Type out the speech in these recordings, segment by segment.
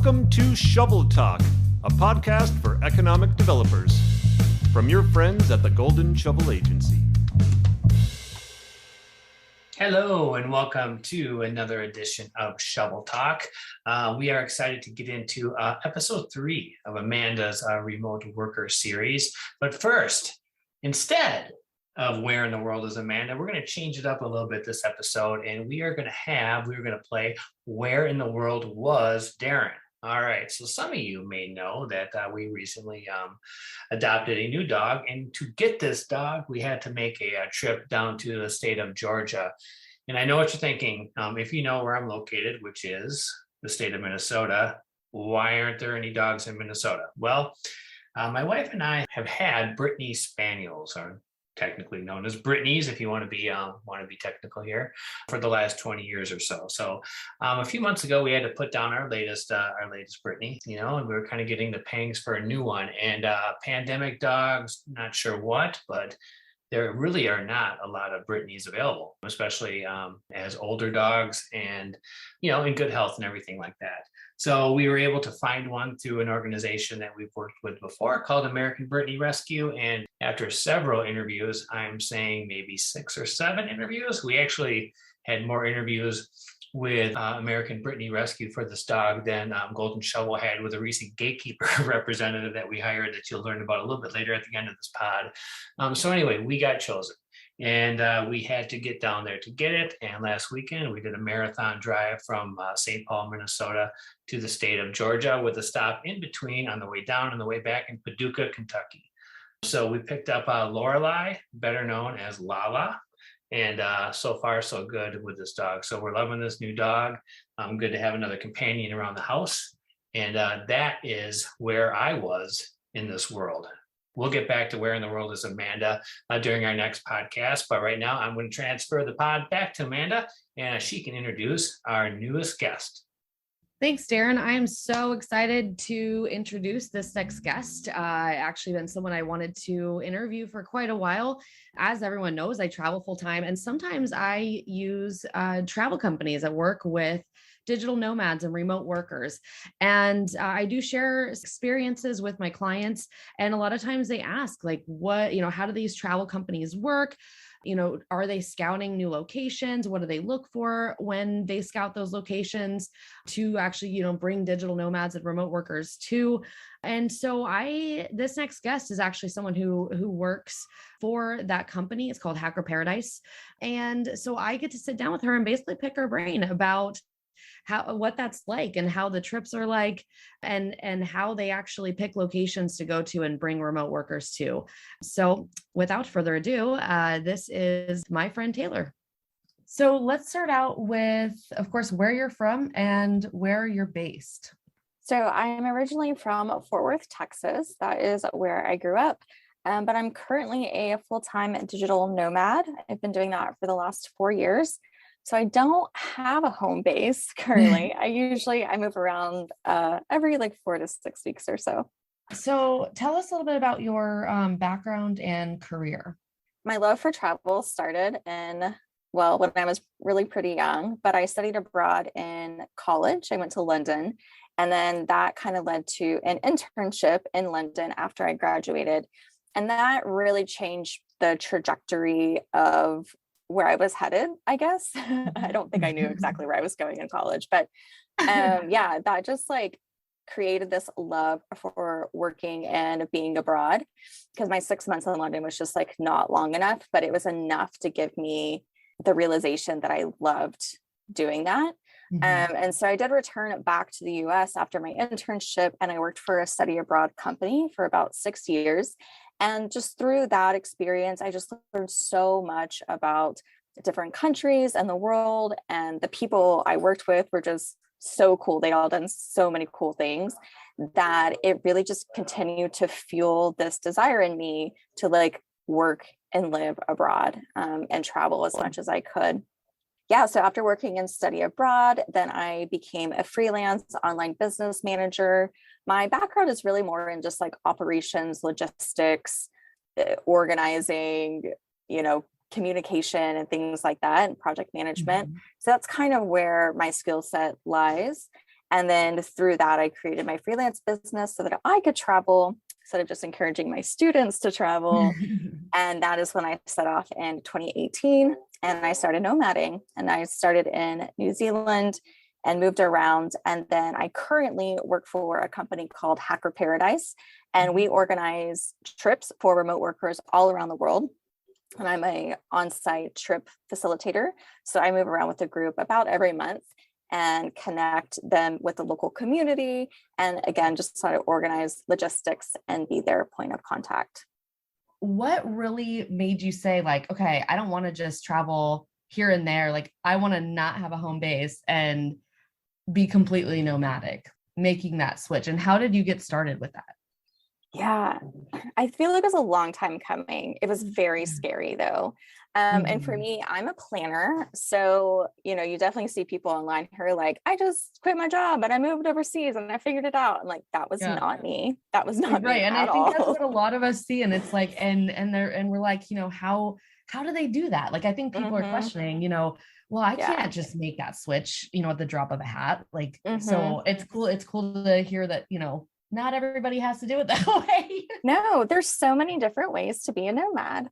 Welcome to ShovelTalk, a podcast for economic developers. From your friends at the Golden Shovel Agency. Hello and welcome to another edition of Shovel Talk. We are excited to get into episode 3 of Amanda's remote worker series. But first, instead of Where in the World is Amanda, we're going to change it up a little bit this episode, and we're going to play Where in the World was Darren? All right, so some of you may know that we recently adopted a new dog, and to get this dog, we had to make a trip down to the state of Georgia. And I know what you're thinking. If you know where I'm located, which is the state of Minnesota, why aren't there any dogs in Minnesota? Well, my wife and I have had Brittany Spaniels, or technically known as Brittany's, if you want to be technical here, for the last 20 years or so. So a few months ago, we had to put down our latest Brittany, and we were kind of getting the pangs for a new one. And pandemic dogs, not sure what, but there really are not a lot of Brittany's available, especially as older dogs and, in good health and everything like that. So we were able to find one through an organization that we've worked with before called American Brittany Rescue. And after several interviews, I'm saying maybe 6 or 7 interviews, we actually had more interviews with American Brittany Rescue for this dog than Golden Shovel had with a recent gatekeeper representative that we hired that you'll learn about a little bit later at the end of this pod. So anyway, we got chosen. And we had to get down there to get it. And last weekend, we did a marathon drive from St. Paul, Minnesota to the state of Georgia with a stop in between on the way down and the way back in Paducah, Kentucky. So we picked up Lorelei, better known as Lala. And so far, so good with this dog. So we're loving this new dog. Good to have another companion around the house. And that is where I was in this world. We'll get back to Where in the World is Amanda during our next podcast. But right now, I'm going to transfer the pod back to Amanda, and she can introduce our newest guest. Thanks, Darren. I'm so excited to introduce this next guest. Actually been someone I wanted to interview for quite a while. As everyone knows, I travel full time, and sometimes I use travel companies that work with digital nomads and remote workers. And I do share experiences with my clients. And a lot of times they ask, like, how do these travel companies work? Are they scouting new locations? What do they look for when they scout those locations to actually, bring digital nomads and remote workers to? And so this next guest is actually someone who works for that company. It's called Hacker Paradise. And so I get to sit down with her and basically pick her brain about what that's like and how the trips are like and how they actually pick locations to go to and bring remote workers to. So without further ado, this is my friend Tayler. So let's start out with, of course, where you're from and where you're based. So I'm originally from Fort Worth, Texas. That is where I grew up. But I'm currently a full-time digital nomad. I've been doing that for the last 4 years. So I don't have a home base currently. I move around every 4 to 6 weeks or so. So tell us a little bit about your background and career. My love for travel started when I was really pretty young, but I studied abroad in college. I went to London, and then that kind of led to an internship in London after I graduated. And that really changed the trajectory of where I was headed, I guess. I don't think I knew exactly where I was going in college, but that just created this love for working and being abroad, because my 6 months in London was just not long enough, but it was enough to give me the realization that I loved doing that. Mm-hmm. And so I did return back to the US after my internship, and I worked for a study abroad company for about 6 years. And just through that experience, I just learned so much about different countries and the world, and the people I worked with were just so cool. They'd all done so many cool things that it really just continued to fuel this desire in me to work and live abroad and travel as much as I could. So after working and study abroad, then I became a freelance online business manager. My background is really more in just operations, logistics, organizing, communication and things like that, and project management. Mm-hmm. So that's kind of where my skill set lies. And then through that, I created my freelance business so that I could travel instead of just encouraging my students to travel. And that is when I set off in 2018 and I started nomading, and I started in New Zealand and moved around. And then I currently work for a company called Hacker Paradise, and we organize trips for remote workers all around the world. And I'm a on-site trip facilitator. So I move around with a group about every month and connect them with the local community. And again, just sort of organize logistics and be their point of contact. What really made you say, like, okay, I don't want to just travel here and there. Like, I want to not have a home base and be completely nomadic, making that switch? And how did you get started with that? Yeah, I feel like it was a long time coming. It was very scary though. And for me, I'm a planner. So, you definitely see people online who are like, I just quit my job and I moved overseas and I figured it out. And like, that was not me. That was not right. me And at I think that's all. what a lot of us see. And it's like, and we're like, how do they do that? Like, I think people are questioning, well, I can't just make that switch, at the drop of a hat. Like, so it's cool. It's cool to hear that, not everybody has to do it that way. No, there's so many different ways to be a nomad.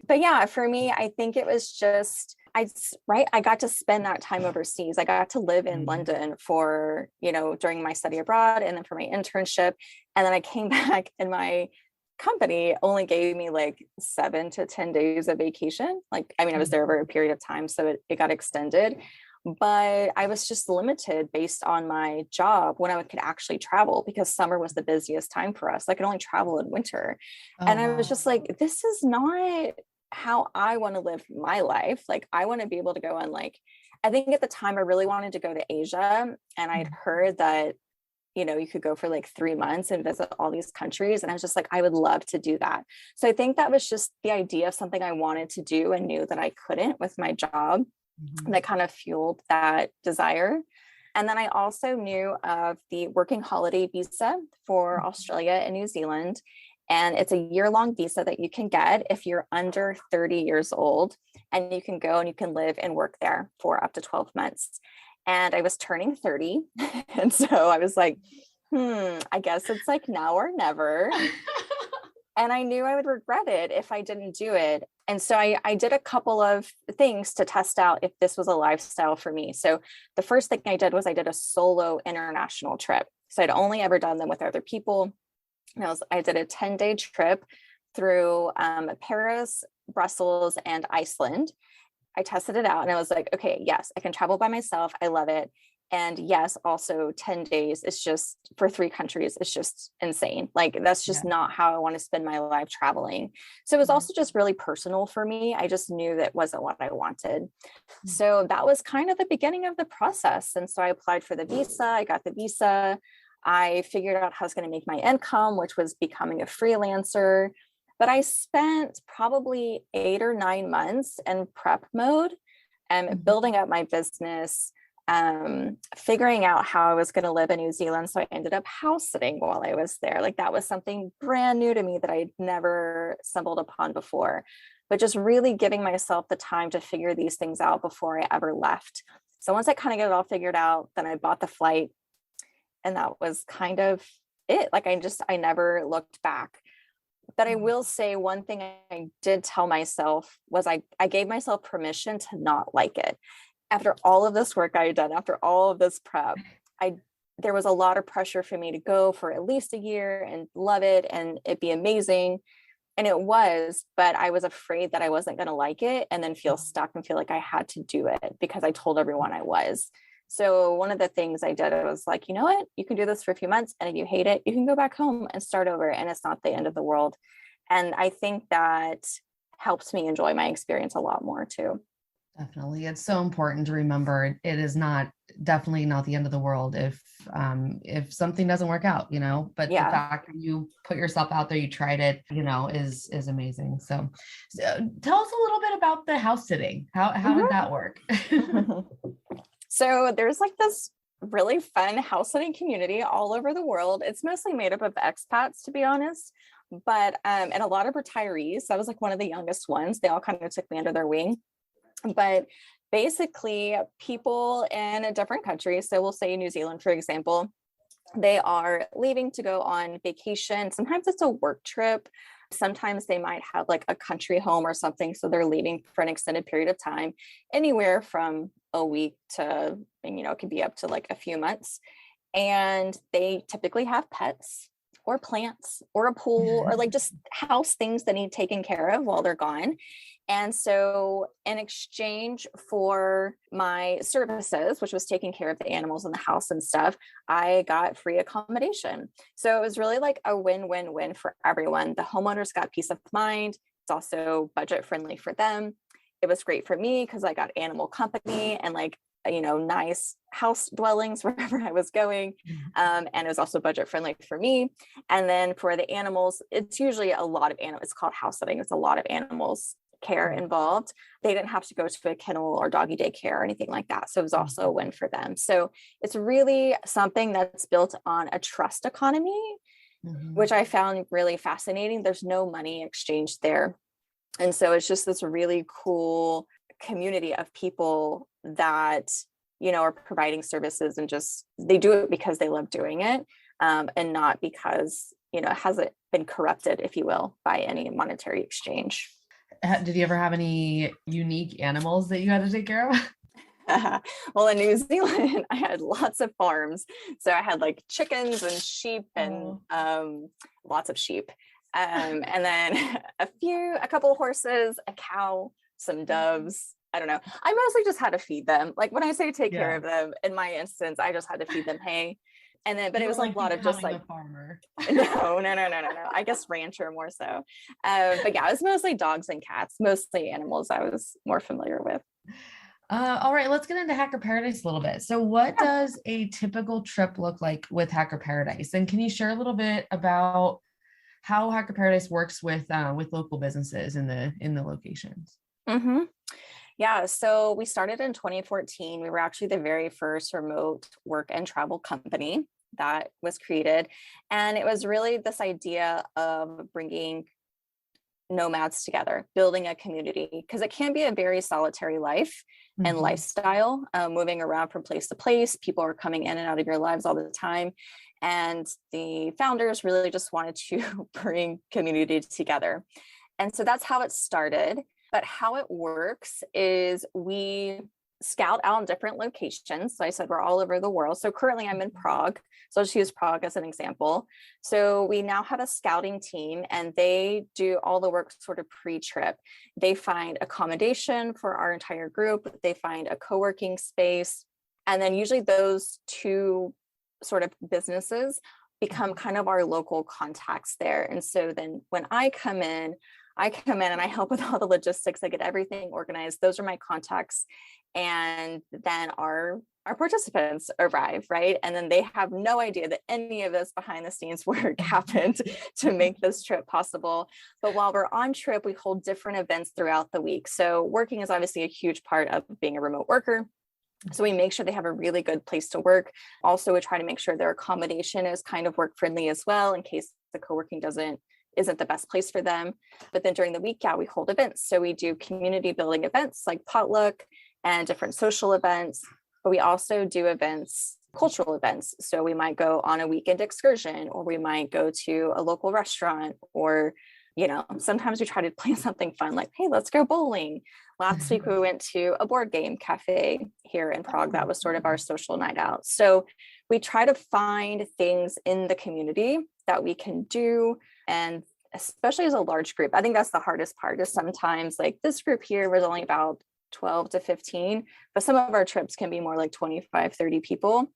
But yeah, for me, I think it was just, I got to spend that time overseas. I got to live in London for, during my study abroad and then for my internship. And then I came back and my company only gave me like 7 to 10 days of vacation. Like, I was there over a period of time, so it got extended. But I was just limited based on my job when I could actually travel, because summer was the busiest time for us. I could only travel in winter. And I was just like, this is not how I want to live my life. Like, I want to be able to go on, like, I think at the time I really wanted to go to Asia. And I'd heard that, you could go for like 3 months and visit all these countries. And I was just like, I would love to do that. So I think that was just the idea of something I wanted to do and knew that I couldn't with my job. That kind of fueled that desire. And then I also knew of the working holiday visa for Australia and New Zealand. And it's a year-long visa that you can get if you're under 30 years old, and you can go and you can live and work there for up to 12 months. And I was turning 30. And so I was like, I guess it's like now or never. And I knew I would regret it if I didn't do it. And so I did a couple of things to test out if this was a lifestyle for me. So the first thing I did was I did a solo international trip. So I'd only ever done them with other people. And I did a 10-day trip through Paris, Brussels, and Iceland. I tested it out and I was like, okay, yes, I can travel by myself. I love it. And yes, also 10 days is just for 3 countries. It's just insane. Like, that's just not how I want to spend my life traveling. So it was also just really personal for me. I just knew that wasn't what I wanted. So that was kind of the beginning of the process. And so I applied for the visa. I got the visa. I figured out how I was going to make my income, which was becoming a freelancer. But I spent probably 8 or 9 months in prep mode and building up my business, figuring out how I was going to live in New Zealand. So I ended up house sitting while I was there. Like, that was something brand new to me that I'd never stumbled upon before, but just really giving myself the time to figure these things out before I ever left. So once I kind of get it all figured out, then I bought the flight, and that was kind of it. Like, I never looked back. But I will say one thing I did tell myself was I gave myself permission to not like it. After all of this work I had done, after all of this prep, there was a lot of pressure for me to go for at least a year and love it and it'd be amazing. And it was, but I was afraid that I wasn't going to like it and then feel stuck and feel like I had to do it because I told everyone I was. So one of the things I did, I was like, you know what, you can do this for a few months, and if you hate it, you can go back home and start over, and it's not the end of the world. And I think that helps me enjoy my experience a lot more too. Definitely. It's so important to remember it is definitely not the end of the world if something doesn't work out, but the fact that you put yourself out there, you tried it, is amazing. So tell us a little bit about the house sitting. How did that work? So there's like this really fun house sitting community all over the world. It's mostly made up of expats, to be honest, but and a lot of retirees. I was like one of the youngest ones. They all kind of took me under their wing. But basically people in a different country. So we'll say New Zealand, for example, they are leaving to go on vacation. Sometimes it's a work trip. Sometimes they might have like a country home or something. So they're leaving for an extended period of time, anywhere from a week to, it could be up to like a few months. And they typically have pets or plants or a pool or like just house things that need taken care of while they're gone. And so in exchange for my services, which was taking care of the animals in the house and stuff, I got free accommodation. So it was really like a win-win-win for everyone. The homeowners got peace of mind. It's also budget friendly for them. It was great for me because I got animal company and like, nice house dwellings wherever I was going. And it was also budget friendly for me. And then for the animals, it's usually a lot of animals. It's called house sitting. It's a lot of animals care involved. They didn't have to go to a kennel or doggy daycare or anything like that. So it was also a win for them. So it's really something that's built on a trust economy, which I found really fascinating. There's no money exchanged there. And so it's just this really cool community of people that, are providing services and just, they do it because they love doing it, and not because, it hasn't been corrupted, if you will, by any monetary exchange. Did you ever have any unique animals that you had to take care of? Well, in New Zealand, I had lots of farms. So I had like chickens and sheep and lots of sheep. And then a couple of horses, a cow, some doves. I don't know. I mostly just had to feed them. Like when I say take care of them, in my instance, I just had to feed them hay. And then, but it was like a lot of just like farmer. No. I guess rancher more so. But yeah, it was mostly dogs and cats, mostly animals I was more familiar with. All right, let's get into Hacker Paradise a little bit. So what does a typical trip look like with Hacker Paradise? And can you share a little bit about how Hacker Paradise works with local businesses in the locations? Mm-hmm. Yeah, so we started in 2014. We were actually the very first remote work and travel company that was created. And it was really this idea of bringing nomads together, building a community, because it can be a very solitary life and lifestyle, moving around from place to place. People are coming in and out of your lives all the time. And the founders really just wanted to bring community together. And so that's how it started. But how it works is we scout out in different locations. So I said we're all over the world. So currently I'm in Prague. So I'll just use Prague as an example. So we now have a scouting team and they do all the work sort of pre-trip. They find accommodation for our entire group. They find a co-working space. And then usually those two sort of businesses become kind of our local contacts there. And so then when I come in and I help with all the logistics. I get everything organized. Those are my contacts. And then our participants arrive, right? And then they have no idea that any of this behind the scenes work happened to make this trip possible. But while we're on trip, we hold different events throughout the week. So working is obviously a huge part of being a remote worker. So we make sure they have a really good place to work. Also, we try to make sure their accommodation is kind of work friendly as well, in case the co-working isn't the best place for them. But then during the week, we hold events. So we do community building events like potluck and different social events, but we also do cultural events. So we might go on a weekend excursion, or we might go to a local restaurant, or, sometimes we try to plan something fun like, hey, let's go bowling. Last week, we went to a board game cafe here in Prague. That was sort of our social night out. So we try to find things in the community that we can do. And especially as a large group, I think that's the hardest part, is sometimes like this group here was only about 12 to 15, but some of our trips can be more like 25, 30 people.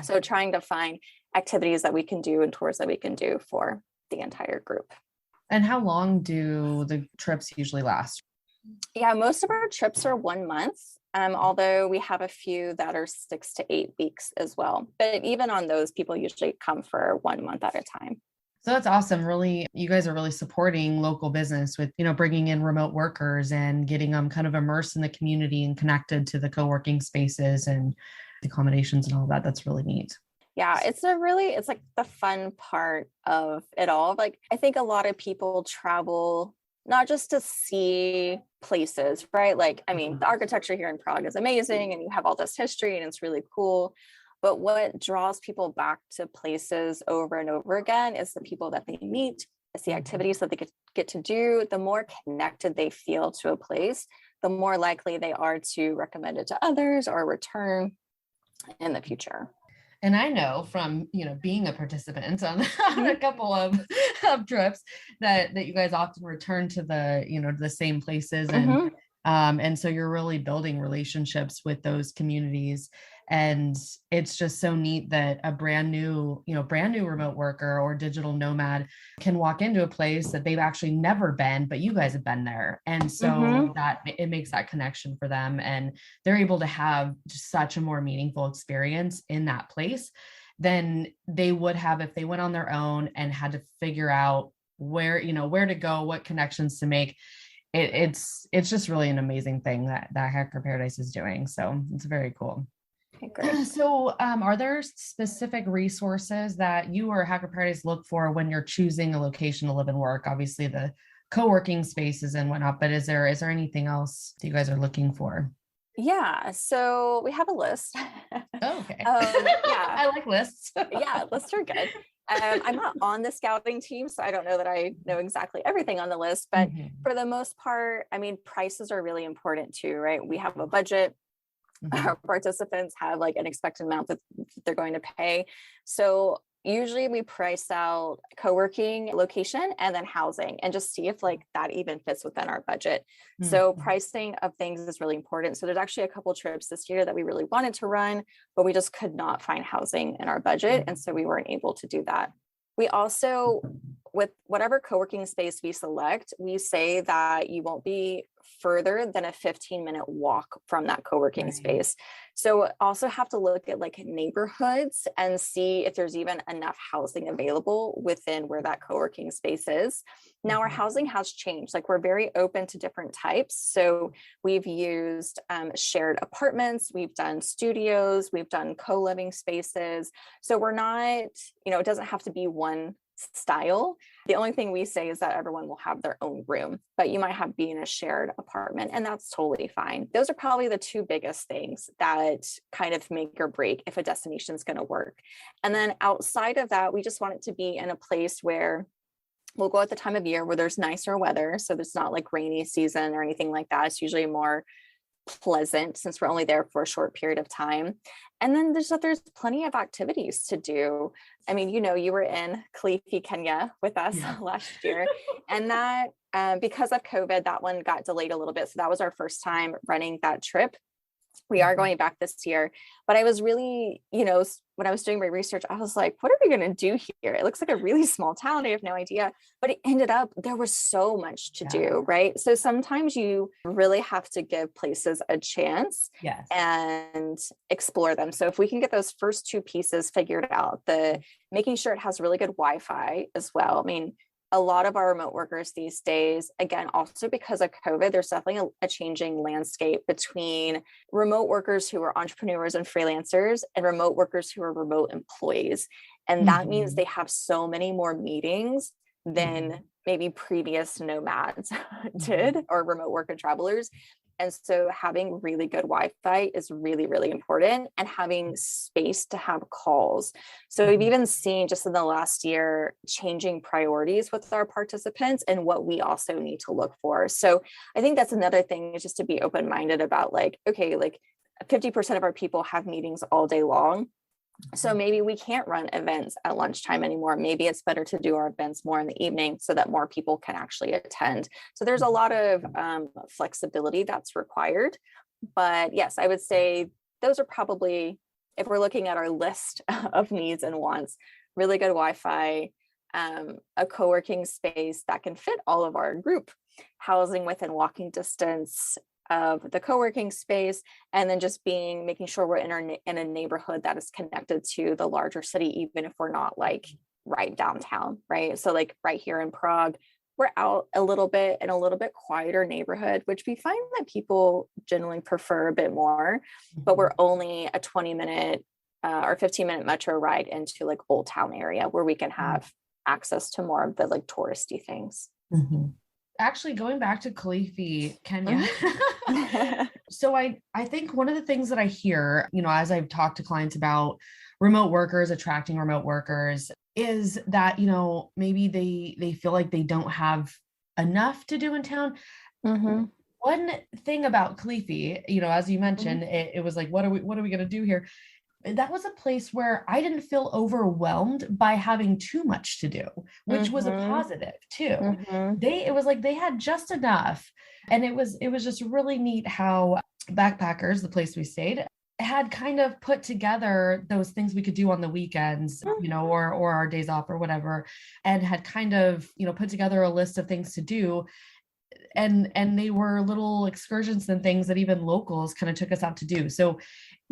So trying to find activities that we can do and tours that we can do for the entire group. And how long do the trips usually last? Yeah, most of our trips are 1 month. Although we have a few that are 6 to 8 weeks as well. But even on those, people usually come for 1 month at a time. So that's awesome. Really, you guys are really supporting local business with, bringing in remote workers and getting them kind of immersed in the community and connected to the co-working spaces and the accommodations and all that. That's really neat. Yeah, it's like the fun part of it all. Like, I think a lot of people travel not just to see places, right? Like, I mean, the architecture here in Prague is amazing and you have all this history and it's really cool. But what draws people back to places over and over again is the people that they meet, it's the activities that they get to do. The more connected they feel to a place, the more likely they are to recommend it to others or return in the future. And I know from, being a participant on a couple of trips that you guys often return to the same places. And so you're really building relationships with those communities. And it's just so neat that a brand new remote worker or digital nomad can walk into a place that they've actually never been, but you guys have been there. And so that it makes that connection for them. And they're able to have just such a more meaningful experience in that place than they would have if they went on their own and had to figure out where to go, what connections to make. It's just really an amazing thing that Hacker Paradise is doing. So it's very cool. Okay, great. So are there specific resources that you or Hacker Paradise look for when you're choosing a location to live and work? Obviously the co-working spaces and whatnot, but is there anything else that you guys are looking for? Yeah, so we have a list. Oh, okay. Yeah, I like lists. Yeah, lists are good. I'm not on the scouting team, so I don't know that I know exactly everything on the list, but for the most part, I mean, prices are really important too, right? We have a budget. Our participants have like an expected amount that they're going to pay. So usually we price out co-working location and then housing and just see if like that even fits within our budget. So pricing of things is really important. So there's actually a couple trips this year that we really wanted to run, but we just could not find housing in our budget. And so we weren't able to do that. We also, with whatever co-working space we select, we say that you won't be further than a 15-minute walk from that co-working space. So also have to look at like neighborhoods and see if there's even enough housing available within where that co-working space is. Now our housing has changed. Like we're very open to different types. So we've used shared apartments, we've done studios, we've done co-living spaces. So we're not, it doesn't have to be one style. The only thing we say is that everyone will have their own room, but you might be in a shared apartment, and that's totally fine. Those are probably the two biggest things that kind of make or break if a destination is going to work. And then outside of that, we just want it to be in a place where we'll go at the time of year where there's nicer weather. So there's not like rainy season or anything like that. It's usually more pleasant since we're only there for a short period of time. And then there's plenty of activities to do. I mean, you were in Kilifi, Kenya with us last year, and that because of COVID, that one got delayed a little bit. So that was our first time running that trip. We are going back this year, but I was really, when I was doing my research, I was like, what are we going to do here? It looks like a really small town. I have no idea, but it ended up, there was so much to do, right? So sometimes you really have to give places a chance and explore them. So if we can get those first two pieces figured out, the making sure it has really good Wi-Fi as well. I mean, a lot of our remote workers these days, again, also because of COVID, there's definitely a changing landscape between remote workers who are entrepreneurs and freelancers and remote workers who are remote employees. And that means they have so many more meetings than maybe previous nomads did, or remote worker travelers. And so having really good Wi-Fi is really, really important, and having space to have calls. So we've even seen just in the last year changing priorities with our participants and what we also need to look for. So I think that's another thing, is just to be open-minded about like, okay, like 50% of our people have meetings all day long. So maybe we can't run events at lunchtime anymore. Maybe it's better to do our events more in the evening so that more people can actually attend. So there's a lot of flexibility that's required. But yes, I would say those are probably, if we're looking at our list of needs and wants, really good Wi-Fi, a co-working space that can fit all of our group, housing within walking distance of the co-working space, and then just making sure we're in a neighborhood that is connected to the larger city, even if we're not like right downtown, right? So like right here in Prague, we're out a little bit in a little bit quieter neighborhood, which we find that people generally prefer a bit more, but we're only a 20-minute or 15-minute metro ride into like Old Town area where we can have access to more of the like touristy things. actually going back to Kalifi, Kenya. Mhm. So I think one of the things that I hear, as I've talked to clients about remote workers, attracting remote workers, is that, maybe they feel like they don't have enough to do in town. Mhm. One thing about Kalifi, as you Mhm. mentioned, it was like, what are we going to do here? That was a place where I didn't feel overwhelmed by having too much to do, which was a Mhm. positive too. Mhm. It was like they had just enough. And it was just really neat how Backpackers, the place we stayed, had kind of put together those things we could do on the weekends, or our days off or whatever, and had kind of, put together a list of things to do. And they were little excursions and things that even locals kind of took us out to do. So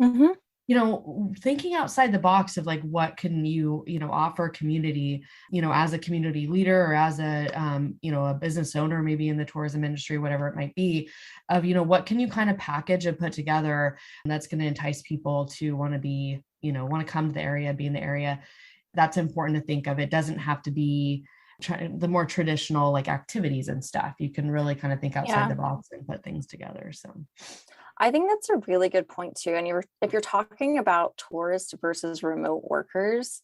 Mhm. thinking outside the box of like, what can you offer community, as a community leader or as a, a business owner, maybe in the tourism industry, whatever it might be, of, what can you kind of package and put together that's going to entice people to want to be, want to come to the area, be in the area. That's important to think of. It doesn't have to be the more traditional like activities and stuff. You can really kind of think outside Yeah. the box and put things together. So I think that's a really good point too. And if you're talking about tourists versus remote workers,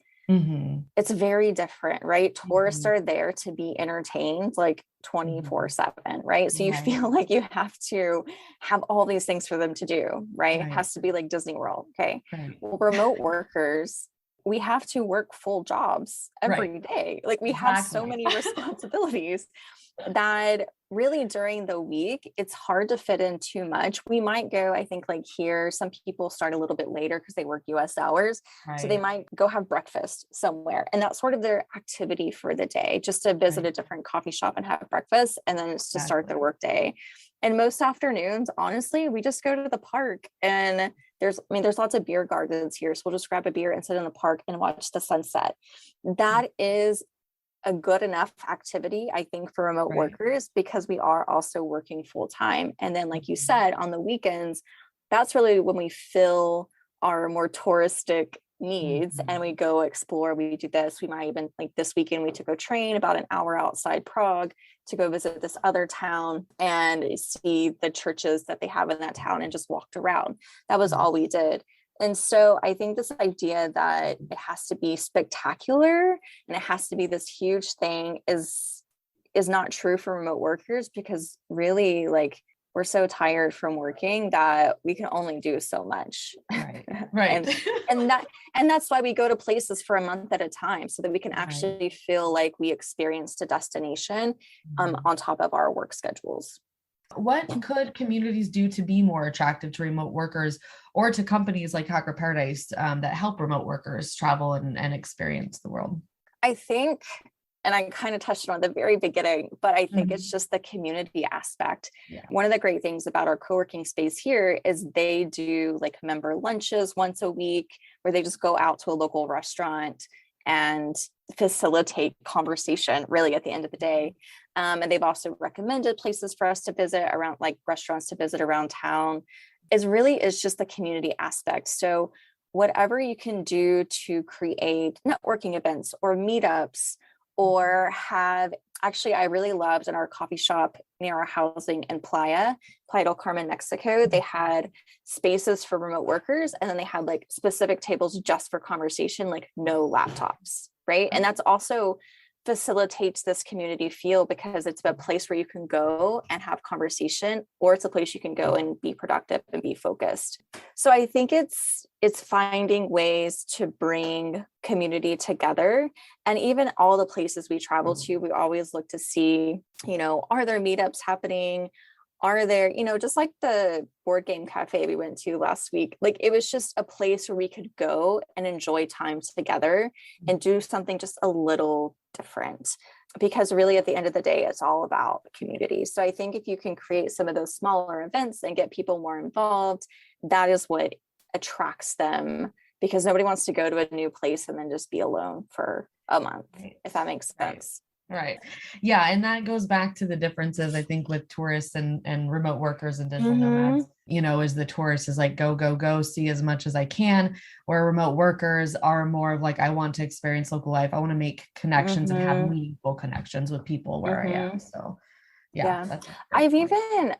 it's very different, right? Tourists are there to be entertained like 24/7, right? So you Right. feel like you have to have all these things for them to do, right? It Right. has to be like Disney World. Okay. Right. Well, remote workers, we have to work full jobs every day. Like we have so Exactly. many responsibilities that really during the week, it's hard to fit in too much. We might go, I think, like here, some people start a little bit later because they work US hours. So they Right. might go have breakfast somewhere. And that's sort of their activity for the day, just to visit a different coffee shop and have breakfast. And then it's to start their Exactly. work day. And most afternoons, honestly, we just go to the park and there's lots of beer gardens here. So we'll just grab a beer and sit in the park and watch the sunset. That is a good enough activity, I think, for remote Right. workers because we are also working full time. And then, like you Mhm. said, on the weekends, that's really when we fill our more touristic needs and we go explore. We do this. We might even, like this weekend, we took a train about an hour outside Prague to go visit this other town and see the churches that they have in that town and just walked around. That was all we did. And so I think this idea that it has to be spectacular and it has to be this huge thing is not true for remote workers because really like we're so tired from working that we can only do so much. Right. Right. and that's why we go to places for a month at a time so that we can actually feel like we experienced a destination on top of our work schedules. What could communities do to be more attractive to remote workers or to companies like Hacker Paradise that help remote workers travel and experience the world? I think, and I kind of touched on at the very beginning, but I think it's just the community aspect. Yeah. One of the great things about our co-working space here is they do like member lunches once a week where they just go out to a local restaurant and facilitate conversation really at the end of the day. And they've also recommended places for us to visit around, like restaurants to visit around town. Is just the community aspect. So whatever you can do to create networking events or meetups or actually, I really loved in our coffee shop near our housing in Playa del Carmen, Mexico, they had spaces for remote workers and then they had like specific tables just for conversation, like no laptops, right? And that's also facilitates this community feel because it's a place where you can go and have conversation, or it's a place you can go and be productive and be focused. So I think it's finding ways to bring community together. And even all the places we travel to, we always look to see, are there meetups happening? Are there, just like the board game cafe we went to last week, like it was just a place where we could go and enjoy time together and do something just a little different, because really at the end of the day, it's all about community. So I think if you can create some of those smaller events and get people more involved, that is what attracts them, because nobody wants to go to a new place and then just be alone for a month, if that makes sense. Right. Yeah. And that goes back to the differences, I think, with tourists and remote workers and digital nomads, is the tourist is like, go, see as much as I can, where remote workers are more of like, I want to experience local life. I want to make connections and have meaningful connections with people where I am. So Yeah. That's a great I've point.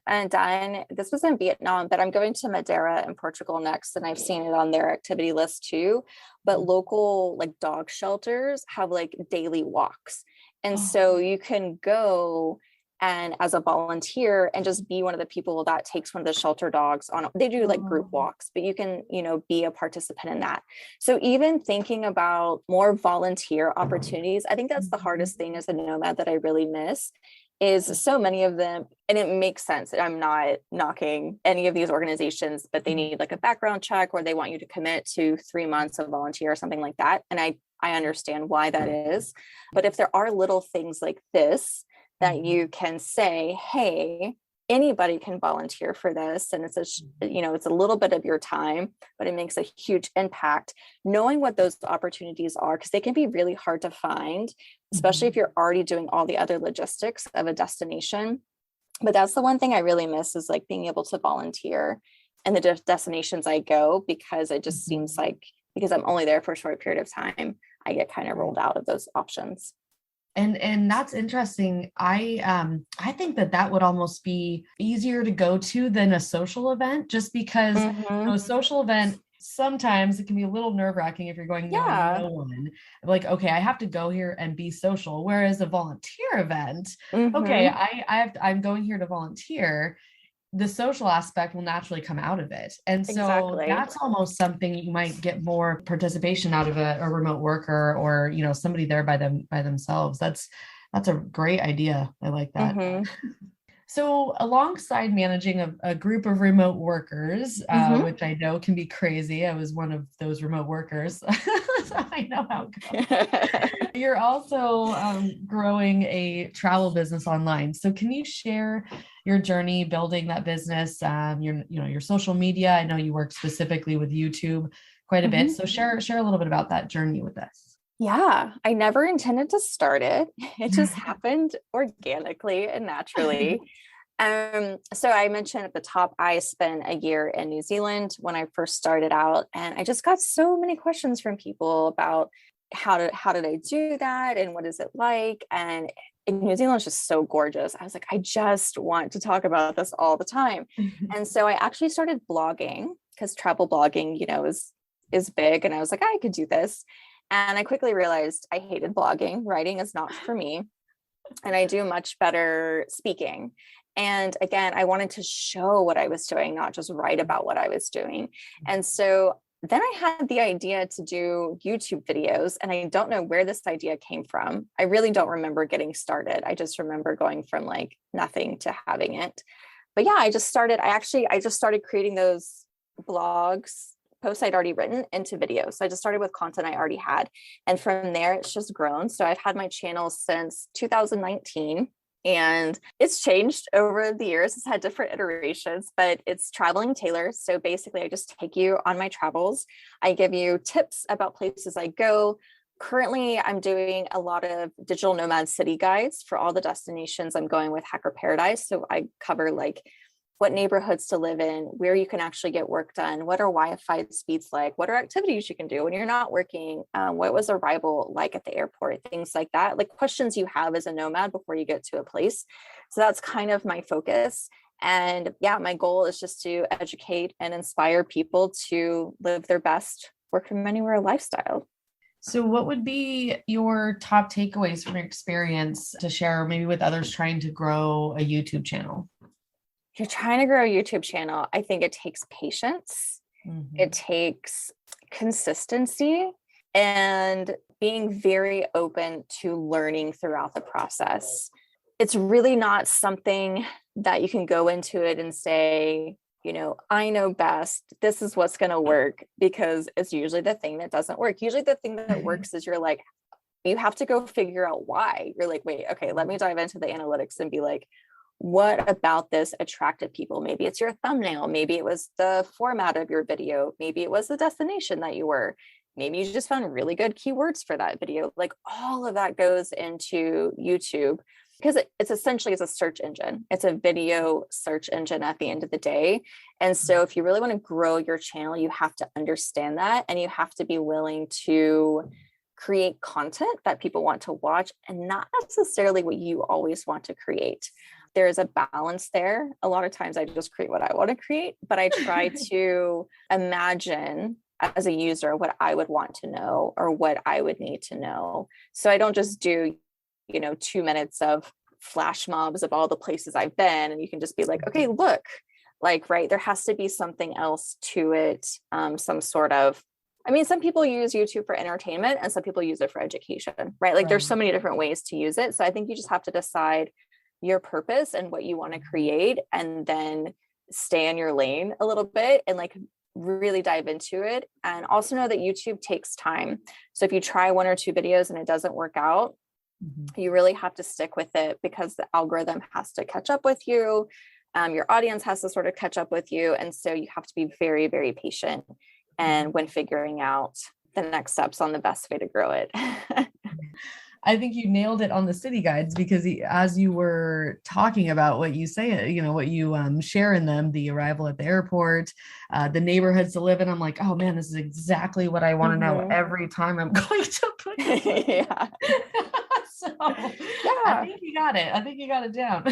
even done, this was in Vietnam, but I'm going to Madeira and Portugal next, and I've seen it on their activity list too. But local like dog shelters have like daily walks. And so you can go and as a volunteer and just be one of the people that takes one of the shelter dogs on, they do like group walks, but you can, be a participant in that. So even thinking about more volunteer opportunities, I think that's the hardest thing as a nomad that I really miss is so many of them, and it makes sense. I'm not knocking any of these organizations, but they need like a background check or they want you to commit to 3 months of volunteer or something like that. And I understand why that is. But if there are little things like this that you can say, hey, anybody can volunteer for this, and it's it's a little bit of your time, but it makes a huge impact. Knowing what those opportunities are, because they can be really hard to find, especially if you're already doing all the other logistics of a destination. But that's the one thing I really miss, is like being able to volunteer in the destinations I go, because it just seems like, because I'm only there for a short period of time, I get kind of rolled out of those options. And that's interesting. I think that would almost be easier to go to than a social event, just because a social event, sometimes it can be a little nerve-wracking if you're going knowing no one. Like, okay, I have to go here and be social. Whereas a volunteer event, okay, I'm going here to volunteer. The social aspect will naturally come out of it. And so that's almost something you might get more participation out of a remote worker, or, somebody there by themselves. That's a great idea. I like that. So alongside managing a group of remote workers, which I know can be crazy. I was one of those remote workers. So I know how it goes. You're also growing a travel business online. So can you share your journey building that business, your social media? I know you work specifically with YouTube quite a bit. So share a little bit about that journey with us. Yeah, I never intended to start it. It just happened organically and naturally. So I mentioned at the top, I spent a year in New Zealand when I first started out, and I just got so many questions from people about how did I do that, and what is it like? And New Zealand is just so gorgeous. I was like, I just want to talk about this all the time. And so I actually started blogging, because travel blogging, is big, and I was like, I could do this. And I quickly realized I hated blogging. Writing is not for me. And I do much better speaking. And again, I wanted to show what I was doing, not just write about what I was doing. And so then I had the idea to do YouTube videos. And I don't know where this idea came from. I really don't remember getting started. I just remember going from like nothing to having it. But yeah, I just started creating those blogs, posts I'd already written, into videos. So I just started with content I already had. And from there, it's just grown. So I've had my channel since 2019, and it's changed over the years. It's had different iterations, but it's Traveling Tayler. So basically, I just take you on my travels. I give you tips about places I go. Currently, I'm doing a lot of digital nomad city guides for all the destinations I'm going with Hacker Paradise. So I cover like what neighborhoods to live in, where you can actually get work done, what are Wi-Fi speeds like, what are activities you can do when you're not working, what was arrival like at the airport, things like that, like questions you have as a nomad before you get to a place. So that's kind of my focus. And yeah, my goal is just to educate and inspire people to live their best work from anywhere lifestyle. So what would be your top takeaways from your experience to share maybe with others trying to grow a YouTube channel? If you're trying to grow a YouTube channel, I think it takes patience. It takes consistency and being very open to learning throughout the process. It's really not something that you can go into it and say, I know best, this is what's going to work, because it's usually the thing that doesn't work. Usually the thing that works is you have to go figure out why. You're like, wait, okay, let me dive into the analytics and be like, what about this attracted people? Maybe it's your thumbnail. Maybe it was the format of your video. Maybe it was the destination that you were. Maybe you just found really good keywords for that video. Like all of that goes into YouTube, because it's essentially a search engine. It's a video search engine at the end of the day. And so if you really want to grow your channel, you have to understand that, and you have to be willing to create content that people want to watch, and not necessarily what you always want to create. there's a balance there. A lot of times I just create what I want to create, but I try to imagine as a user what I would want to know or what I would need to know. So I don't just do, 2 minutes of flash mobs of all the places I've been, and you can just be like, okay, look, like, right, there has to be something else to it. Some sort of, some people use YouTube for entertainment and some people use it for education, right? Like there's so many different ways to use it. So I think you just have to decide your purpose and what you want to create, and then stay in your lane a little bit and like really dive into it. And also know that YouTube takes time. So if you try 1 or 2 videos and it doesn't work out, you really have to stick with it, because the algorithm has to catch up with you. Your audience has to sort of catch up with you. And so you have to be very, very patient. And when figuring out the next steps on the best way to grow it. I think you nailed it on the city guides, because as you were talking about what you say, what you share in them, the arrival at the airport, the neighborhoods to live in, I'm like, oh man, this is exactly what I want to know every time I'm going to put it. Yeah. So I think you got it. I think you got it down.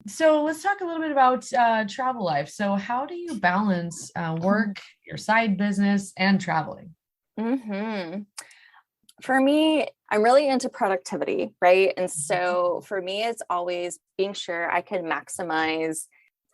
So let's talk a little bit about travel life. So how do you balance work, your side business, and traveling? For me, I'm really into productivity, right? And so for me, it's always being sure I can maximize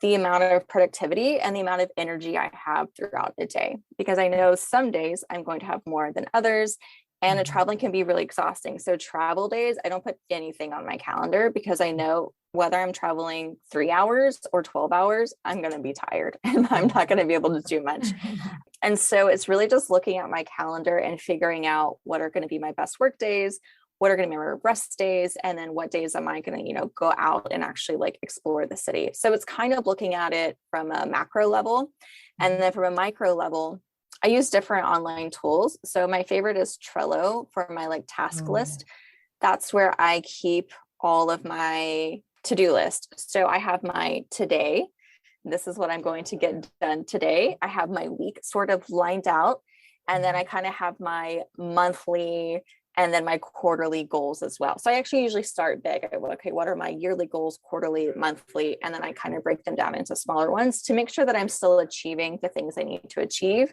the amount of productivity and the amount of energy I have throughout the day, because I know some days I'm going to have more than others. And the traveling can be really exhausting. So travel days, I don't put anything on my calendar, because I know whether I'm traveling 3 hours or 12 hours, I'm going to be tired and I'm not going to be able to do much. And so it's really just looking at my calendar and figuring out what are going to be my best work days, what are going to be my rest days, and then what days am I going to, go out and actually like explore the city. So it's kind of looking at it from a macro level. And then from a micro level, I use different online tools. So my favorite is Trello for my like task list. That's where I keep all of my to-do list. So I have my today. This is what I'm going to get done today. I have my week sort of lined out. And then I kind of have my monthly and then my quarterly goals as well. So I actually usually start big. I go, okay, what are my yearly goals, quarterly, monthly? And then I kind of break them down into smaller ones to make sure that I'm still achieving the things I need to achieve.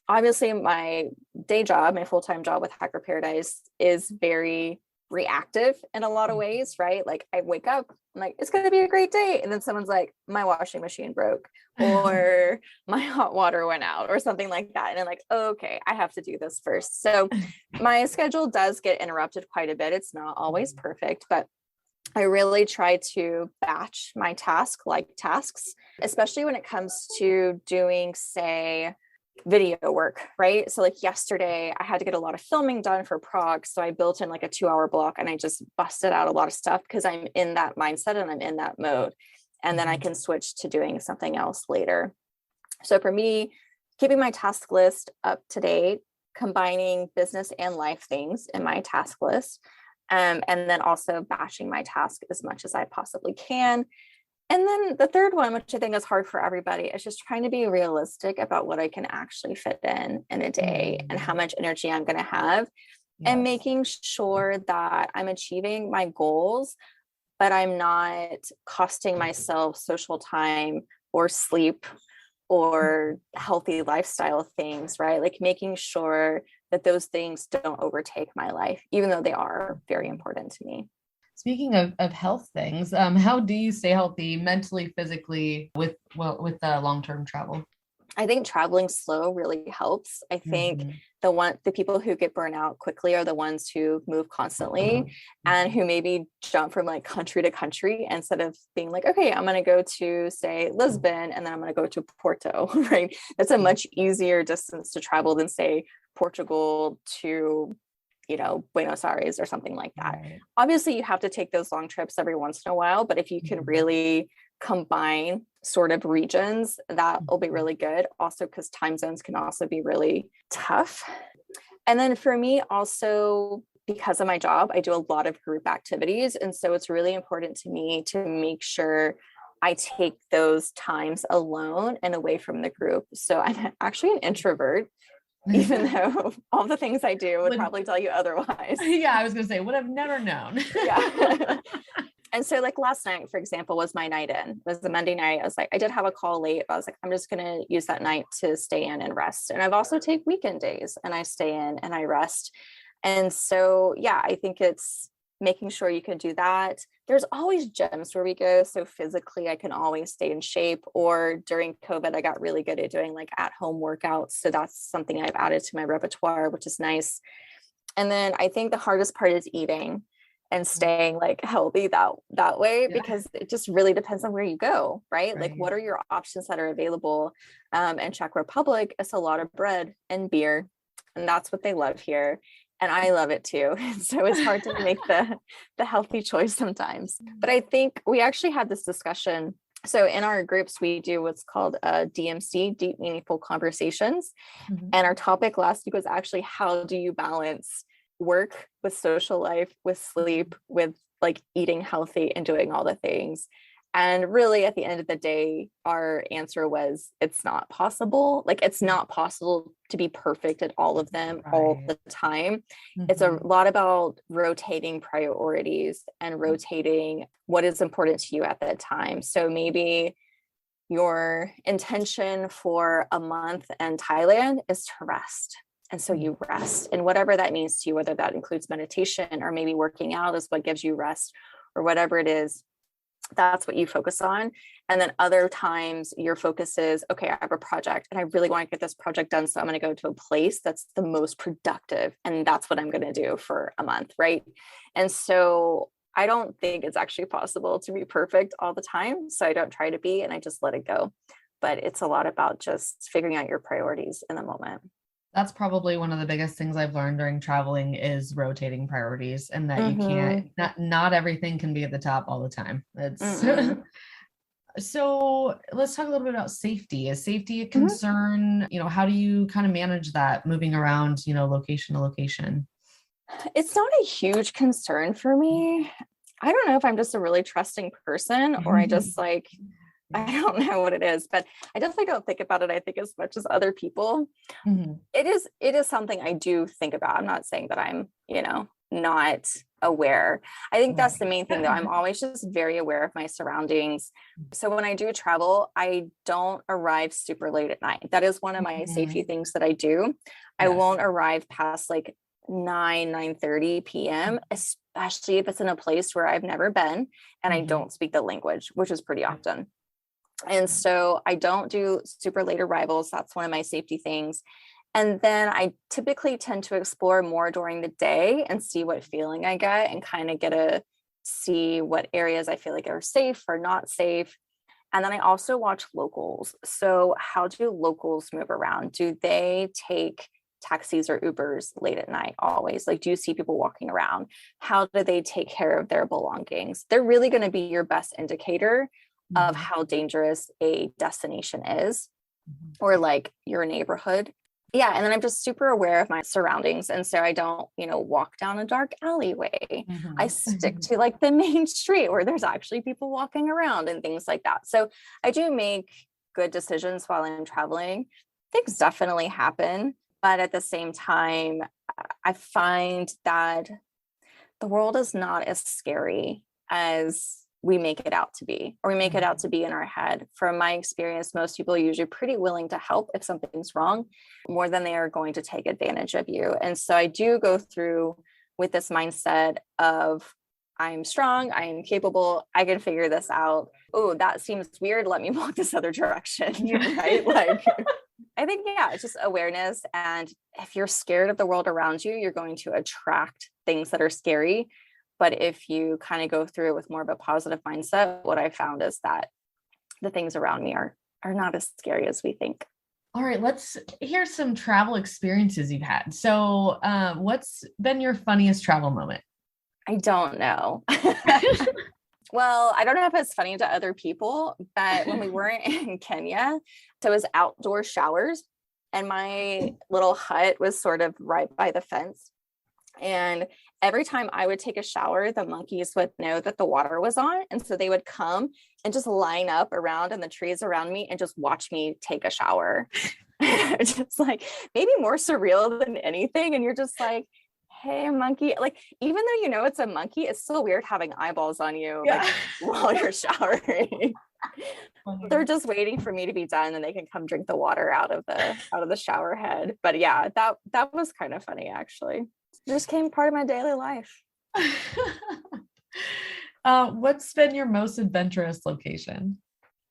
Obviously, my day job, my full-time job with Hacker Paradise, is very reactive in a lot of ways, right? Like I wake up, I'm like, it's going to be a great day. And then someone's like, my washing machine broke, or my hot water went out, or something like that. And I'm like, okay, I have to do this first. So my schedule does get interrupted quite a bit. It's not always perfect, but I really try to batch my tasks, especially when it comes to doing, say, video work, right? So like yesterday I had to get a lot of filming done for Prague. So I built in like a 2-hour block and I just busted out a lot of stuff because I'm in that mindset and I'm in that mode. And then I can switch to doing something else later. So for me, keeping my task list up to date, combining business and life things in my task list, and then also batching my task as much as I possibly can. And then the third one, which I think is hard for everybody, is just trying to be realistic about what I can actually fit in a day and how much energy I'm going to have, and making sure that I'm achieving my goals, but I'm not costing myself social time or sleep or healthy lifestyle things, right? Like making sure that those things don't overtake my life, even though they are very important to me. Speaking of health things, how do you stay healthy mentally, physically with long-term travel? I think traveling slow really helps. I think the people who get burnt out quickly are the ones who move constantly and who maybe jump from like country to country instead of being like, okay, I'm going to go to, say, Lisbon, and then I'm going to go to Porto, right? That's a much easier distance to travel than, say, Portugal to, Buenos Aires or something like that. Right. Obviously, you have to take those long trips every once in a while, but if you can really combine sort of regions, that will be really good. Also, because time zones can also be really tough. And then for me, also, because of my job, I do a lot of group activities. And so it's really important to me to make sure I take those times alone and away from the group. So I'm actually an introvert, even though all the things I do would probably tell you otherwise. Yeah, I was going to say, would have never known. Yeah. And so like last night, for example, was my night in. It was the Monday night. I was like, I did have a call late. I was like, I'm just going to use that night to stay in and rest. And I've also take weekend days and I stay in and I rest. And so, yeah, I think it's making sure you can do that. There's always gyms where we go. So physically, I can always stay in shape. Or during COVID, I got really good at doing like at-home workouts. So that's something I've added to my repertoire, which is nice. And then I think the hardest part is eating and staying like healthy that way, because it just really depends on where you go, right? Like what are your options that are available? In Czech Republic, it's a lot of bread and beer, and that's what they love here. And I love it too. So it's hard to make the healthy choice sometimes. But I think we actually had this discussion. So in our groups, we do what's called DMC, Deep Meaningful Conversations. Mm-hmm. And our topic last week was actually, how do you balance work with social life, with sleep, with like eating healthy and doing all the things? And really at the end of the day, our answer was, it's not possible. Like it's not possible to be perfect at all of them all the time. Mm-hmm. It's a lot about rotating priorities and rotating what is important to you at that time. So maybe your intention for a month in Thailand is to rest. And so you rest, and whatever that means to you, whether that includes meditation or maybe working out is what gives you rest, or whatever it is, that's what you focus on. And then other times your focus is, okay, I have a project and I really want to get this project done. So I'm going to go to a place that's the most productive. And that's what I'm going to do for a month. Right. And so I don't think it's actually possible to be perfect all the time. So I don't try to be, and I just let it go. But it's a lot about just figuring out your priorities in the moment. That's probably one of the biggest things I've learned during traveling is rotating priorities, and that you can't, not everything can be at the top all the time. It's So let's talk a little bit about safety. Is safety a concern? You know, how do you kind of manage that moving around, you know, location to location? It's not a huge concern for me. I don't know if I'm just a really trusting person, or I just like, I don't know what it is, but I definitely don't think about it, I think, as much as other people. Mm-hmm. It is something I do think about. I'm not saying that I'm, you know, not aware. I think that's the main thing, though. I'm always just very aware of my surroundings. So when I do travel, I don't arrive super late at night. That is one of my safety things that I do. I won't arrive past like 9:30 p.m., especially if it's in a place where I've never been and I don't speak the language, which is pretty often. And so I don't do super late arrivals. That's one of my safety things. And then I typically tend to explore more during the day and see what feeling I get, and kind of get to see what areas I feel like are safe or not safe. And then I also watch locals. So how do locals move around? Do they take taxis or Ubers late at night always? Like, do you see people walking around? How do they take care of their belongings? They're really going to be your best indicator of how dangerous a destination is, or like your neighborhood. Yeah. And then I'm just super aware of my surroundings. And so I don't, you know, walk down a dark alleyway. I stick to like the main street where there's actually people walking around and things like that. So I do make good decisions while I'm traveling. Things definitely happen. But at the same time, I find that the world is not as scary as we make it out to be, or we make it out to be in our head. From my experience, most people are usually pretty willing to help if something's wrong, more than they are going to take advantage of you. And so I do go through with this mindset of, I'm strong, I am capable, I can figure this out. Oh, that seems weird. Let me walk this other direction. Right? Like, I think, it's just awareness. And if you're scared of the world around you, you're going to attract things that are scary. But if you kind of go through it with more of a positive mindset, what I found is that the things around me are not as scary as we think. All right, let's hear some travel experiences you've had. So what's been your funniest travel moment? I don't know. Well, I don't know if it's funny to other people, but when we were in Kenya, so it was outdoor showers, and my little hut was sort of right by the fence. And every time I would take a shower, the monkeys would know that the water was on. And so they would come and just line up around in the trees around me and just watch me take a shower. Just like maybe more surreal than anything. And you're just like, hey, monkey. Like, even though you know it's a monkey, it's still weird having eyeballs on you like while you're showering. They're just waiting for me to be done and they can come drink the water out of the shower head. But yeah, that was kind of funny actually. It just became part of my daily life. What's been your most adventurous location?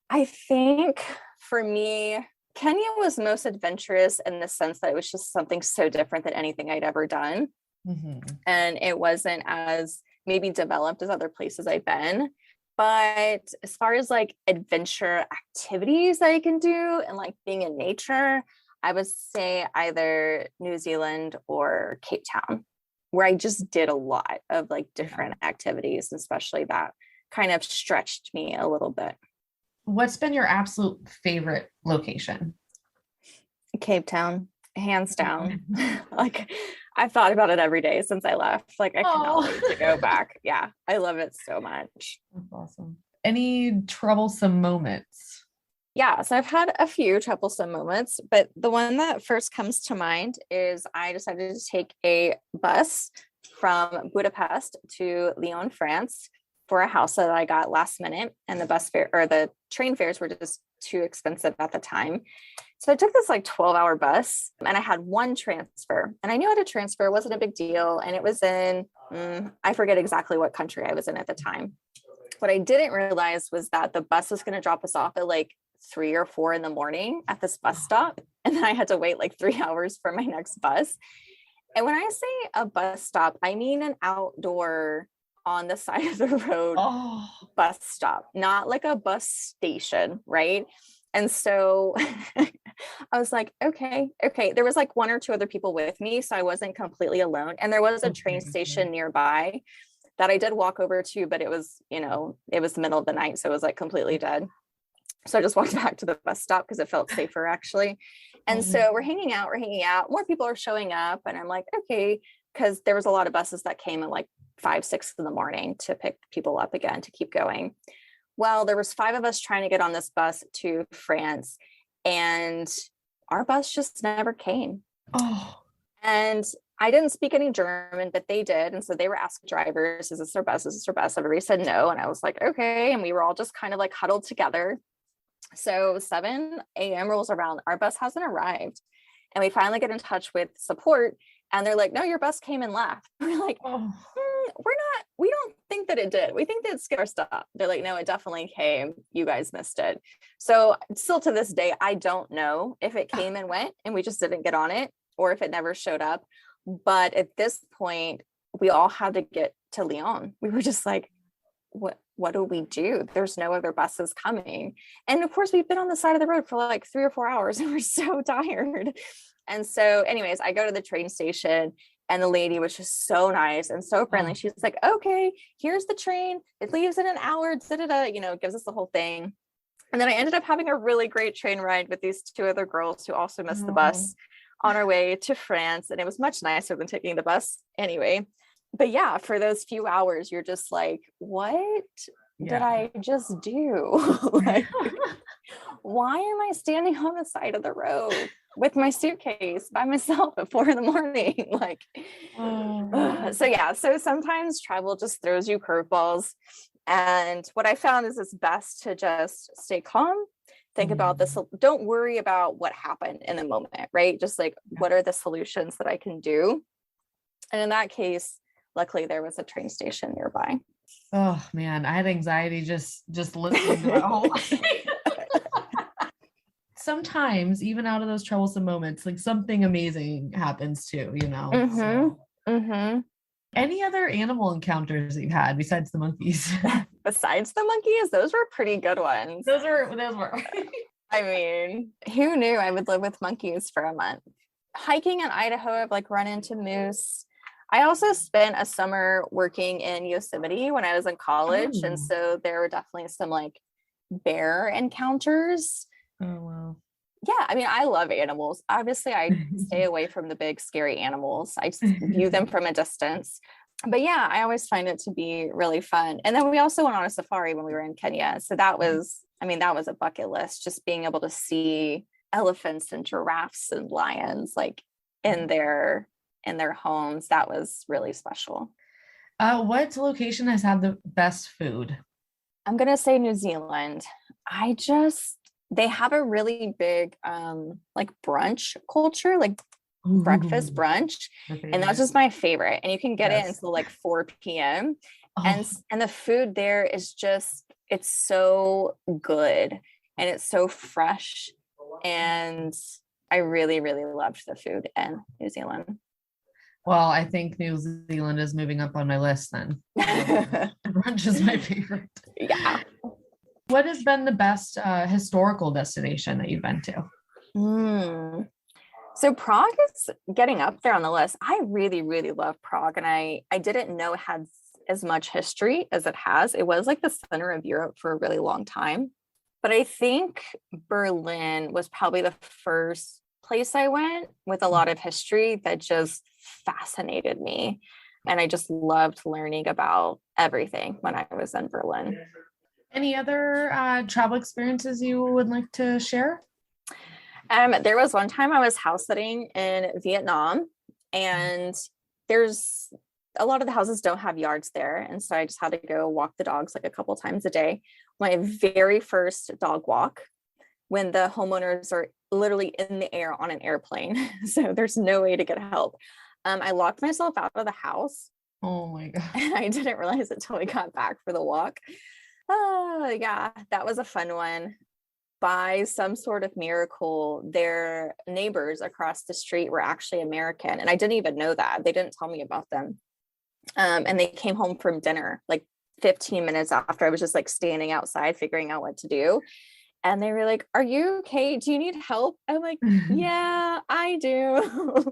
I think for me, Kenya was most adventurous in the sense that it was just something so different than anything I'd ever done. Mm-hmm. And it wasn't as maybe developed as other places I've been. But as far as like adventure activities that I can do and like being in nature, I would say either New Zealand or Cape Town, where I just did a lot of like different activities, especially that kind of stretched me a little bit. What's been your absolute favorite location? Cape Town, hands down. Like, I've thought about it every day since I left. Like, I cannot wait to go back. Yeah, I love it so much. That's awesome. Any troublesome moments? Yeah, so I've had a few troublesome moments, but the one that first comes to mind is I decided to take a bus from Budapest to Lyon, France for a house that I got last minute, and the bus fare or the train fares were just too expensive at the time. So I took this like 12-hour bus and I had one transfer, and I knew how to transfer. It wasn't a big deal. And it was in, I forget exactly what country I was in at the time. What I didn't realize was that the bus was going to drop us off at like 3 or 4 in the morning at this bus stop. And then I had to wait like 3 hours for my next bus. And when I say a bus stop, I mean an outdoor on the side of the road bus stop, not like a bus station, right? And so I was like, okay. There was like 1 or 2 other people with me, so I wasn't completely alone. And there was a train station nearby that I did walk over to, but it was, it was the middle of the night, so it was like completely dead. So I just walked back to the bus stop because it felt safer actually. And so we're hanging out, more people are showing up, and I'm like, okay, because there was a lot of buses that came at like 5, 6 in the morning to pick people up again to keep going. Well, there was 5 of us trying to get on this bus to France, and our bus just never came. And I didn't speak any German, but they did. And so they were asking drivers, is this our bus? Is this our bus? Everybody said no. And I was like, okay. And we were all just kind of like huddled together. So 7 a.m. rolls around, our bus hasn't arrived. And we finally get in touch with support, and they're like, no, your bus came and left. We're like, we don't think that it did. We think that it skipped our stop. They're like, no, it definitely came. You guys missed it. So still to this day, I don't know if it came and went and we just didn't get on it, or if it never showed up. But at this point, we all had to get to Lyon. We were just like, what do we do? There's no other buses coming. And of course, we've been on the side of the road for like 3 or 4 hours and we're so tired. And so anyways, I go to the train station, and the lady was just so nice and so friendly. She's like, okay, here's the train. It leaves in an hour, gives us the whole thing. And then I ended up having a really great train ride with these 2 other girls who also missed the bus on our way to France. And it was much nicer than taking the bus anyway. But yeah, for those few hours, you're just like, what did I just do? Like, why am I standing on the side of the road with my suitcase by myself at 4 in the morning? Like, so sometimes travel just throws you curveballs. And what I found is it's best to just stay calm, think about this. Don't worry about what happened in the moment, right? Just like, what are the solutions that I can do? And in that case, luckily there was a train station nearby. Oh man, I had anxiety just listening to that whole thing. Sometimes even out of those troublesome moments, like something amazing happens too, Any other animal encounters that you've had besides the monkeys? Besides the monkeys, those were pretty good ones. Those were. I mean, who knew I would live with monkeys for a month? Hiking in Idaho, I've like run into moose. I also spent a summer working in Yosemite when I was in college. And so there were definitely some like bear encounters. Oh, wow. Yeah, I mean, I love animals. Obviously, I stay away from the big, scary animals. I just view them from a distance. But yeah, I always find it to be really fun. And then we also went on a safari when we were in Kenya. So that was a bucket list, just being able to see elephants and giraffes and lions like in their in their homes. That was really special. What location has had the best food? I'm going to say New Zealand. They have a really big like brunch culture, like breakfast brunch. And that's just my favorite. And you can get it until like 4 p.m. And the food there is just, it's so good and it's so fresh. And I really, really loved the food in New Zealand. Well, I think New Zealand is moving up on my list then. Brunch is my favorite. Yeah. What has been the best historical destination that you've been to? So Prague is getting up there on the list. I really, really love Prague. And I didn't know it had as much history as it has. It was like the center of Europe for a really long time. But I think Berlin was probably the first place I went with a lot of history that just fascinated me. And I just loved learning about everything when I was in Berlin. Any other travel experiences you would like to share? There was one time I was house sitting in Vietnam, and there's a lot of the houses don't have yards there. And so I just had to go walk the dogs like a couple times a day. My very first dog walk, when the homeowners are literally in the air on an airplane. So there's no way to get help. I locked myself out of the house. Oh my God. And I didn't realize it till we got back for the walk. Oh yeah, that was a fun one. By some sort of miracle, their neighbors across the street were actually American. And I didn't even know that. They didn't tell me about them. And they came home from dinner like 15 minutes after I was just like standing outside figuring out what to do. And they were like, "Are you okay? Do you need help?" I'm like, "Yeah, I do."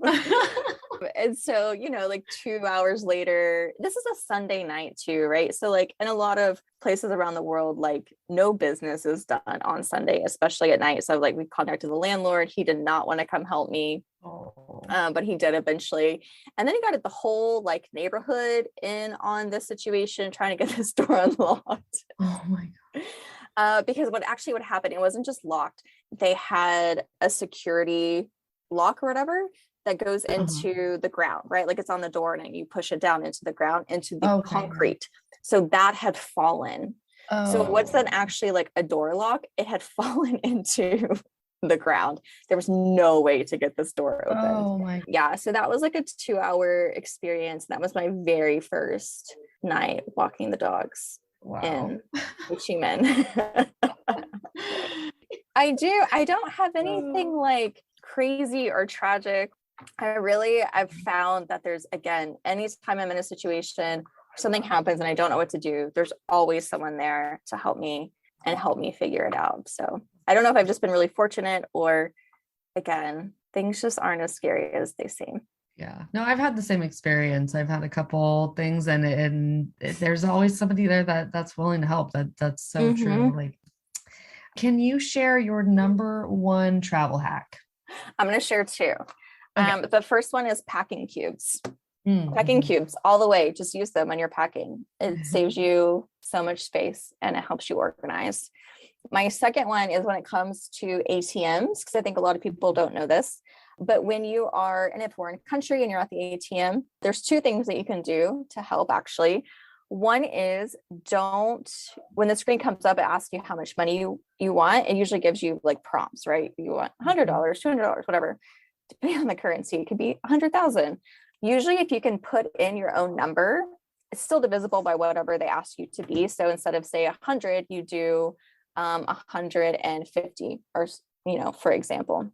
And so, like 2 hours later, this is a Sunday night too, right? So like in a lot of places around the world, like no business is done on Sunday, especially at night. So like we contacted the landlord. He did not want to come help me. But he did eventually. And then he got the whole like neighborhood in on this situation, trying to get this door unlocked. Oh my God. Because what would happen, it wasn't just locked. They had a security lock or whatever that goes into the ground, right? Like it's on the door and you push it down into the ground, into the concrete. So that had fallen. So what's then actually like a door lock? It had fallen into the ground. There was no way to get this door open. Oh my. Yeah. So that was like a 2-hour experience. That was my very first night walking the dogs. Wow. In Ho Chi Minh. I don't have anything like crazy or tragic. I've found that there's, again, anytime I'm in a situation, something happens and I don't know what to do, there's always someone there to help me and help me figure it out. So I don't know if I've just been really fortunate, or again, things just aren't as scary as they seem. Yeah, no, I've had the same experience. I've had a couple things, and there's always somebody there that's willing to help. That's so true. Like, can you share your number one travel hack? I'm going to share two. Okay. The first one is packing cubes. Packing cubes all the way. Just use them when you're packing. It saves you so much space and it helps you organize. My second one is when it comes to ATMs, because I think a lot of people don't know this. But when you are in a foreign country and you're at the ATM, there's two things that you can do to help actually. One is when the screen comes up, it asks you how much money you want. It usually gives you like prompts, right? You want $100, $200, whatever. Depending on the currency, it could be 100,000. Usually if you can put in your own number, it's still divisible by whatever they ask you to be. So instead of say 100, you do 150, or, for example.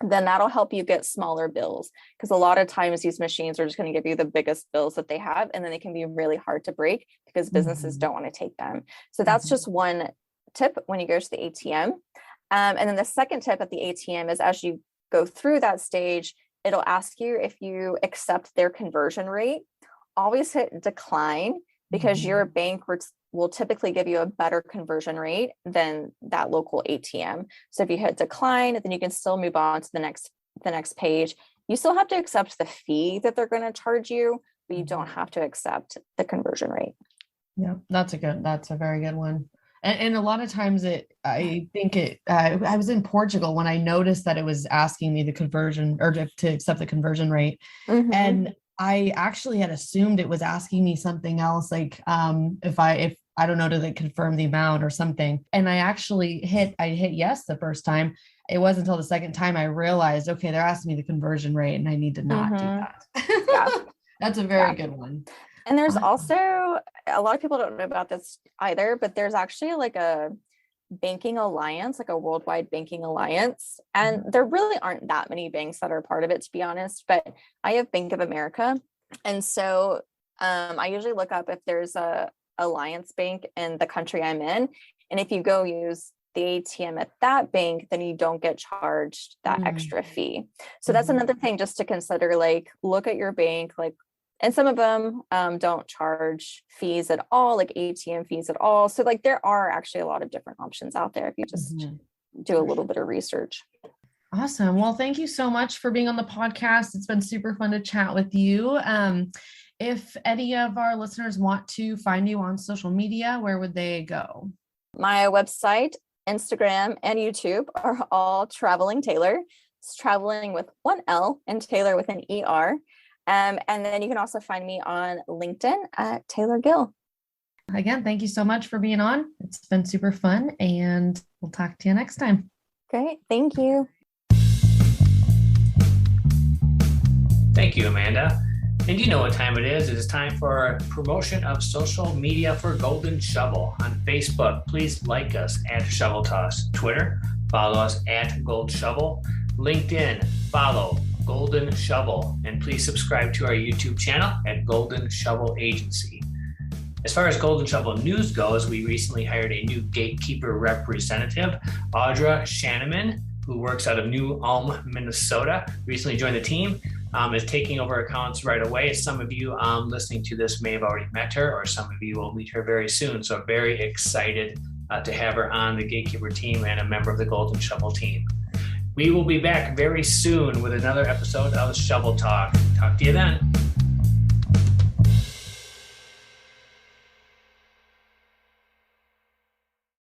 Then that'll help you get smaller bills, because a lot of times these machines are just going to give you the biggest bills that they have, and then they can be really hard to break because businesses don't want to take them. So that's just one tip when you go to the ATM. And then the second tip at the ATM is, as you go through that stage, it'll ask you if you accept their conversion rate. Always hit decline, because your bank will typically give you a better conversion rate than that local ATM. So if you hit decline, then you can still move on to the next page. You still have to accept the fee that they're going to charge you, but you don't have to accept the conversion rate. Yeah, that's a very good one. And a lot of times I was in Portugal when I noticed that it was asking me the conversion or to accept the conversion rate. Mhm. And I actually had assumed it was asking me something else, like if I don't know, to like confirm the amount or something. And I actually hit yes the first time. It wasn't until the second time I realized, okay, they're asking me the conversion rate and I need to not do that. Yeah. That's a very good one. And there's also, a lot of people don't know about this either, but there's actually like a banking alliance, like a worldwide banking alliance. And there really aren't that many banks that are part of it, to be honest, but I have Bank of America. And so I usually look up if there's a alliance bank in the country I'm in. And if you go use the ATM at that bank, then you don't get charged that extra fee. So that's another thing just to consider, like look at your bank, like, and some of them don't charge fees at all, like ATM fees at all. So like there are actually a lot of different options out there if you just do a little bit of research. Awesome. Well, thank you so much for being on the podcast. It's been super fun to chat with you. If any of our listeners want to find you on social media, where would they go? My website, Instagram, and YouTube are all Traveling Tayler. It's traveling with one L and Taylor with an ER. And then you can also find me on LinkedIn at Tayler Gill. Again, thank you so much for being on. It's been super fun, and we'll talk to you next time. Great. Thank you. Thank you, Amanda. And you know what time it is. It is time for promotion of social media for Golden Shovel. On Facebook, please like us at ShovelTalk. Twitter, follow us at Gold Shovel. LinkedIn, follow Golden Shovel. And please subscribe to our YouTube channel at Golden Shovel Agency. As far as Golden Shovel news goes, we recently hired a new gatekeeper representative, Audra Shanneman, who works out of New Ulm, Minnesota, recently joined the team. Is taking over accounts right away. Some of you listening to this may have already met her, or some of you will meet her very soon. So I'm very excited to have her on the Gatekeeper team and a member of the Golden Shovel team. We will be back very soon with another episode of Shovel Talk. Talk to you then.